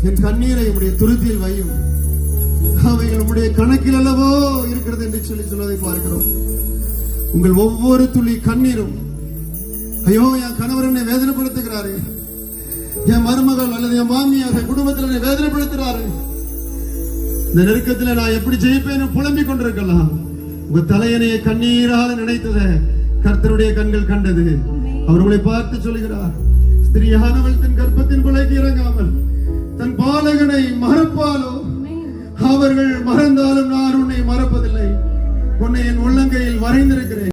என் கண்ணீரை உடைய துருத்தியில் வையும், அவைகள் உடைய கணக்கில் அல்லவோ இருக்கிறது என்று சொல்வதை பார்க்கிறோம். உங்கள் ஒவ்வொரு துளி கண்ணீரும், ஐயோ என் கணவர் என்னை வேதனைப்படுத்துகிறாரு, என் மருமகள் அல்லது என் மாமியார் குடும்பத்தில் என்னை வேதனைப்படுத்துகிறாரு, இந்த நெருக்கத்தில் நான் எப்படி ஜெயிப்பேன் புலம்பிக் கொண்டிருக்கலாம். உங்க தலையணையை கண்ணீரால் நினைத்தத கர்த்தருடைய கண்கள் கண்டது. அவர் உங்களை பார்த்து சொல்கிறார், ஸ்திரீயானவள் தன் கர்ப்பத்தின் கொலைக்கு இறங்காமல் தன் பாலகனை மறப்பாலோ, அவர்கள் மறந்தாலும் நான் உன்னை மறப்பதில்லை, உன்னை என் உள்ளங்கையில் வரைந்திருக்கிறேன்.